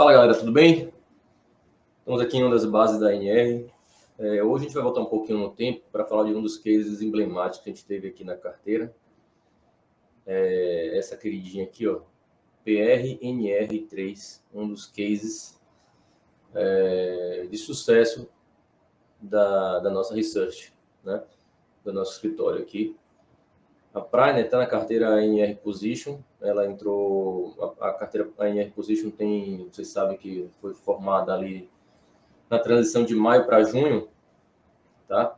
Fala galera, tudo bem? Estamos aqui em uma das bases da NR. Hoje a gente vai voltar um pouquinho no tempo para falar de um dos cases emblemáticos que a gente teve aqui na carteira. Essa queridinha aqui, ó, PRNR3, um dos cases de sucesso da nossa research, né? Do nosso escritório aqui. A Praia está na carteira NR Position, ela entrou, a carteira NR Position tem, vocês sabem que foi formada ali na transição de maio para junho, tá?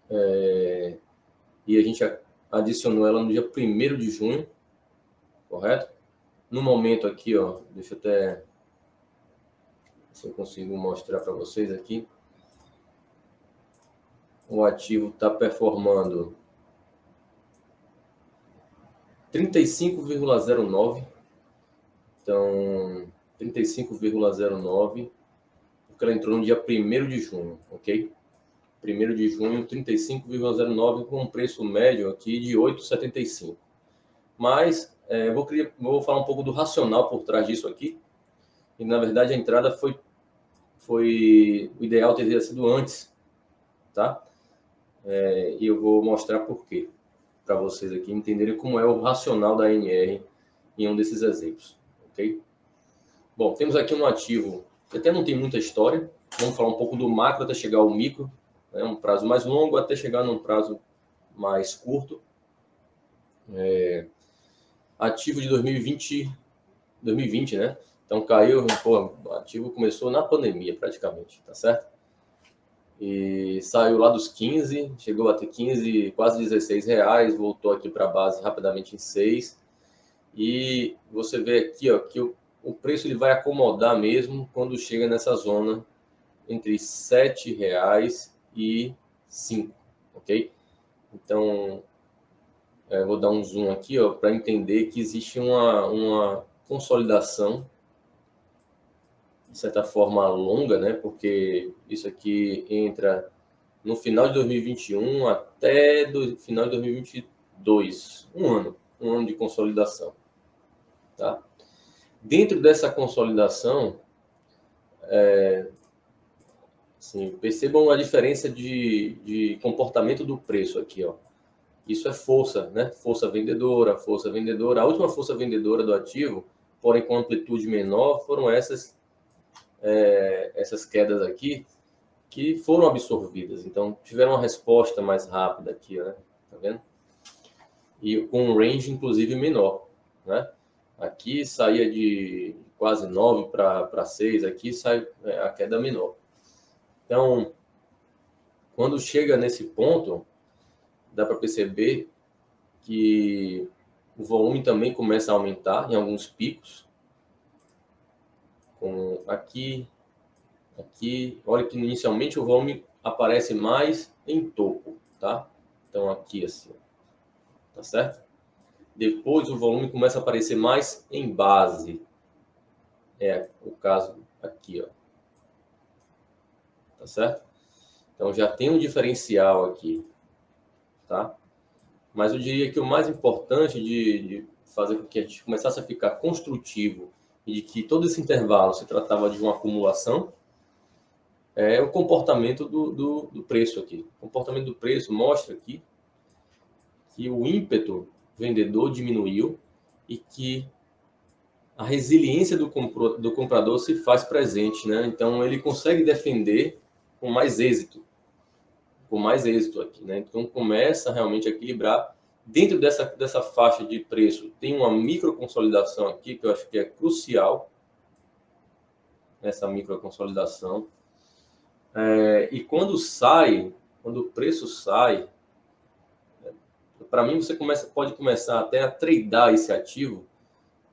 E a gente adicionou ela no dia 1º de junho, correto? No momento aqui, ó, deixa eu até, se eu consigo mostrar para vocês aqui, o ativo está performando 35,09, então 35,09, porque ela entrou no dia 1º de junho, ok? 1º de junho, 35,09, com um preço médio aqui de 8,75. Mas vou falar um pouco do racional por trás disso aqui. E, na verdade, a entrada foi o ideal teria sido antes, tá? E eu vou mostrar por quê, para vocês aqui entenderem como é o racional da NR em um desses exemplos, ok? Bom, temos aqui um ativo que até não tem muita história. Vamos falar um pouco do macro até chegar ao micro, né? Um prazo mais longo até chegar num prazo mais curto. Ativo de 2020, né? Então caiu, pô, o ativo começou na pandemia praticamente, tá certo? E saiu lá dos 15, chegou a ter 15, quase 16 reais, voltou aqui para a base rapidamente em 6. E você vê aqui, ó, que o preço ele vai acomodar mesmo quando chega nessa zona entre 7 reais e 5, ok? Então, vou dar um zoom aqui, ó, para entender que existe uma consolidação, de certa forma, longa, né? Porque isso aqui entra no final de 2021 até final de 2022. Um ano de consolidação. Tá? Dentro dessa consolidação, assim, percebam a diferença de comportamento do preço aqui, ó. Isso é força, né? Força vendedora, força vendedora. A última força vendedora do ativo, porém com amplitude menor, foram essas quedas aqui que foram absorvidas. Então, tiveram uma resposta mais rápida aqui, né? Tá vendo? E com um range, inclusive, menor, né? Aqui saía de quase 9 para 6, aqui sai a queda menor. Então, quando chega nesse ponto, dá para perceber que o volume também começa a aumentar em alguns picos. Com aqui. Olha que inicialmente o volume aparece mais em topo, tá? Então aqui assim, tá certo? Depois o volume começa a aparecer mais em base. É o caso aqui, ó. Tá certo? Então já tem um diferencial aqui, tá? Mas eu diria que o mais importante de fazer com que a gente começasse a ficar construtivo e de que todo esse intervalo se tratava de uma acumulação é o comportamento do preço aqui. O comportamento do preço mostra aqui que o ímpeto vendedor diminuiu e que a resiliência do comprador se faz presente, né? Então ele consegue defender com mais êxito aqui, né? Então começa realmente a equilibrar dentro dessa faixa de preço. Tem uma micro consolidação aqui que eu acho que é crucial, essa micro consolidação. E quando o preço sai, para mim você pode começar até a tradear esse ativo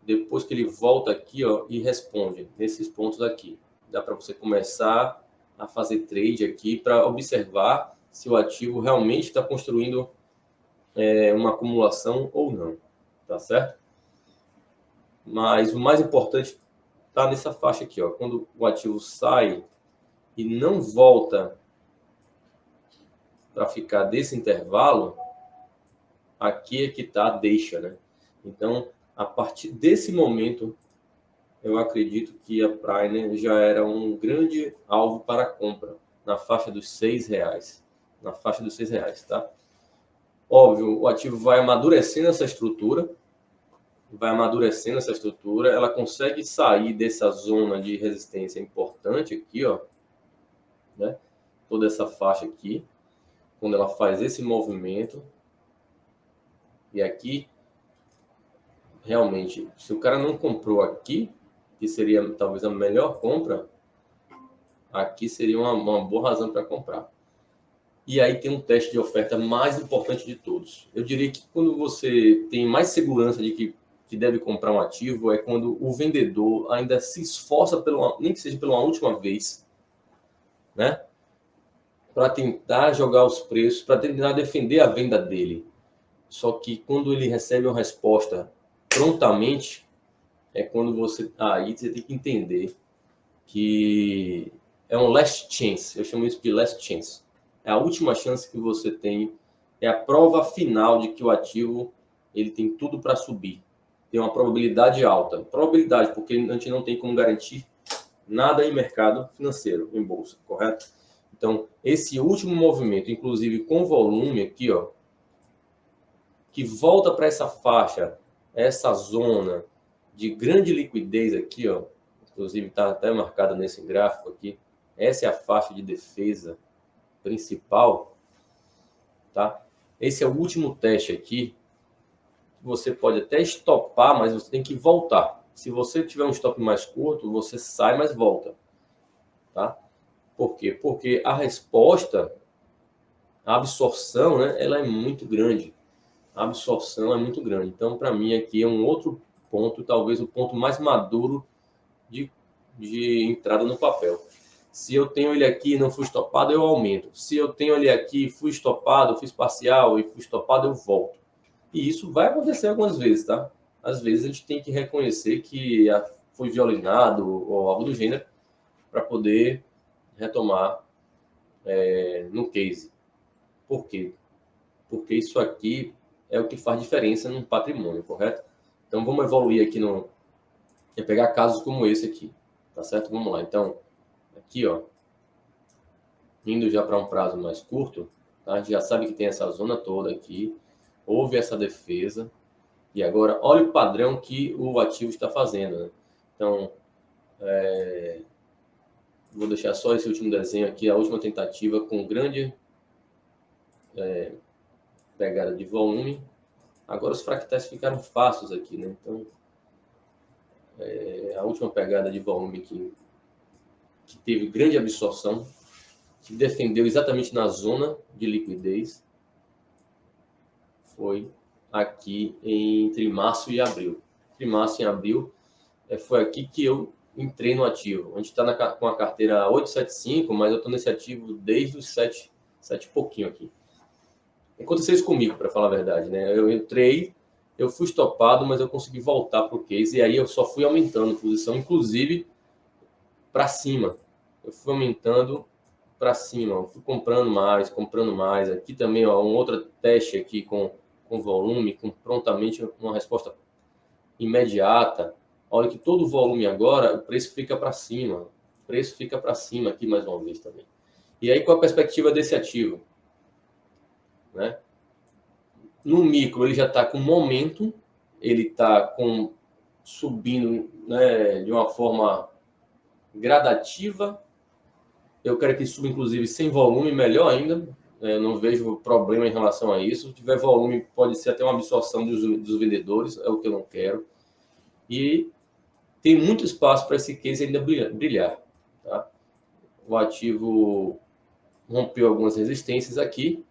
depois que ele volta aqui, ó, e responde nesses pontos aqui. Dá para você começar a fazer trade aqui para observar se o ativo realmente está construindo uma acumulação ou não, tá certo? Mas o mais importante está nessa faixa aqui, ó, quando o ativo sai e não volta para ficar desse intervalo, aqui é que está a deixa, né? Então, a partir desse momento, eu acredito que a Prime já era um grande alvo para compra, na faixa dos R$ 6. Na faixa dos R$ 6, tá? Óbvio, o ativo vai amadurecendo essa estrutura, ela consegue sair dessa zona de resistência importante aqui, ó, né? Toda essa faixa aqui, quando ela faz esse movimento. E aqui, realmente, se o cara não comprou aqui, que seria talvez a melhor compra, aqui seria uma boa razão para comprar. E aí tem um teste de oferta mais importante de todos. Eu diria que quando você tem mais segurança de que deve comprar um ativo, é quando o vendedor ainda se esforça, nem que seja pela última vez, né? Para tentar jogar os preços, para tentar defender a venda dele. Só que quando ele recebe uma resposta prontamente, é quando aí você tem que entender que é um last chance. Eu chamo isso de last chance. É a última chance que você tem, é a prova final de que o ativo ele tem tudo para subir. Tem uma probabilidade alta. Probabilidade, porque a gente não tem como garantir nada em mercado financeiro, em bolsa, correto? Então, esse último movimento, inclusive com volume aqui, ó, que volta para essa faixa, essa zona de grande liquidez aqui, ó, inclusive está até marcada nesse gráfico aqui, essa é a faixa de defesa principal, tá? Esse é o último teste aqui. Você pode até estopar, mas você tem que voltar. Se você tiver um stop mais curto, você sai, mas volta, tá? Por quê? Porque a resposta, a absorção, né, ela é muito grande. A absorção é muito grande. Então, para mim, aqui é um outro ponto, talvez o ponto mais maduro de entrada no papel. Se eu tenho ele aqui e não fui estopado, eu aumento. Se eu tenho ele aqui, fui estopado, fiz parcial e fui estopado, eu volto. E isso vai acontecer algumas vezes, tá? Às vezes a gente tem que reconhecer que foi violinado ou algo do gênero para poder retomar no case. Por quê? Porque isso aqui é o que faz diferença no patrimônio, correto? Então vamos evoluir aqui pegar casos como esse aqui, tá certo? Vamos lá. Então, aqui, ó, indo já para um prazo mais curto, tá? A gente já sabe que tem essa zona toda aqui, houve essa defesa, e agora olha o padrão que o ativo está fazendo, né? Então, vou deixar só esse último desenho aqui, a última tentativa com grande pegada de volume. Agora os fractais ficaram fáceis aqui, né? Então, a última pegada de volume que teve grande absorção, que defendeu exatamente na zona de liquidez, foi aqui entre março e abril. Entre março e abril, foi aqui que eu entrei no ativo. A gente está com a carteira 875, mas eu estou nesse ativo desde os 7 e pouquinho aqui. Aconteceu isso comigo, para falar a verdade, né? Eu entrei, eu fui estopado, mas eu consegui voltar para o case, e aí eu só fui aumentando posição, inclusive para cima. Eu fui aumentando para cima, eu fui comprando mais. Aqui também, ó, um outro teste aqui com volume, com prontamente uma resposta imediata. Olha que todo o volume agora, o preço fica para cima. O preço fica para cima aqui mais uma vez também. E aí, qual a perspectiva desse ativo? Né? No micro, ele já está com momento, ele está subindo, né, de uma forma gradativa. Eu quero que suba, inclusive, sem volume, melhor ainda. Eu não vejo problema em relação a isso. Se tiver volume, pode ser até uma absorção dos vendedores, é o que eu não quero. E tem muito espaço para esse case ainda brilhar. Tá? O ativo rompeu algumas resistências aqui,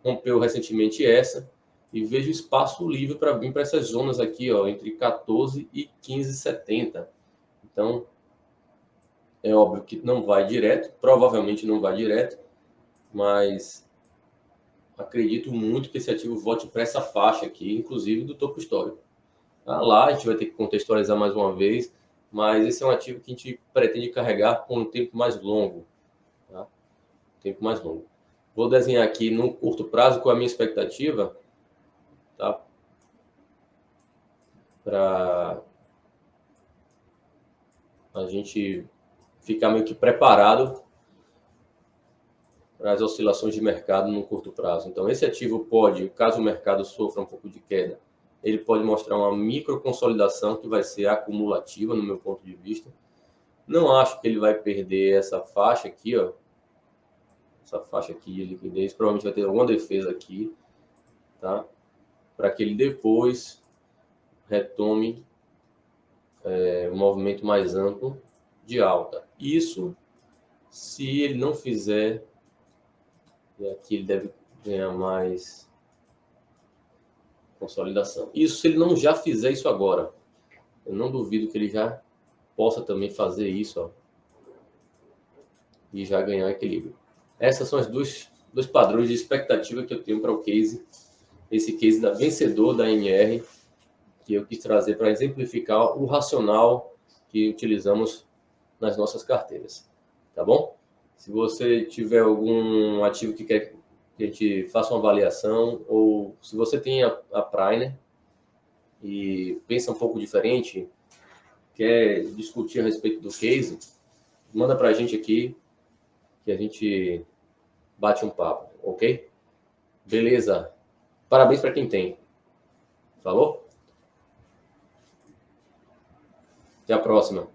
rompeu recentemente essa, e vejo espaço livre para vir para essas zonas aqui, ó, entre 14 e 15,70. Então, é óbvio que não vai direto, provavelmente não vai direto, mas acredito muito que esse ativo volte para essa faixa aqui, inclusive do topo histórico. Tá? Lá a gente vai ter que contextualizar mais uma vez, mas esse é um ativo que a gente pretende carregar por um tempo mais longo. Tá? Tempo mais longo. Vou desenhar aqui no curto prazo com a minha expectativa, tá? Para a gente ficar meio que preparado para as oscilações de mercado no curto prazo. Então, esse ativo pode, caso o mercado sofra um pouco de queda, ele pode mostrar uma microconsolidação que vai ser acumulativa, no meu ponto de vista. Não acho que ele vai perder essa faixa aqui, ó. Essa faixa aqui de liquidez, provavelmente vai ter alguma defesa aqui, tá? Para que ele depois retome um movimento mais amplo de alta. Isso se ele não fizer, e aqui ele deve ganhar mais consolidação. Isso se ele não já fizer isso agora. Eu não duvido que ele já possa também fazer isso, ó, e já ganhar equilíbrio. Essas são as dois padrões de expectativa que eu tenho para o case, esse case da vencedor da NR, que eu quis trazer para exemplificar o racional que utilizamos nas nossas carteiras, tá bom? Se você tiver algum ativo que quer que a gente faça uma avaliação, ou se você tem a Prime e pensa um pouco diferente, quer discutir a respeito do case, manda para a gente aqui que a gente bate um papo, ok? Beleza. Parabéns para quem tem. Falou? Até a próxima.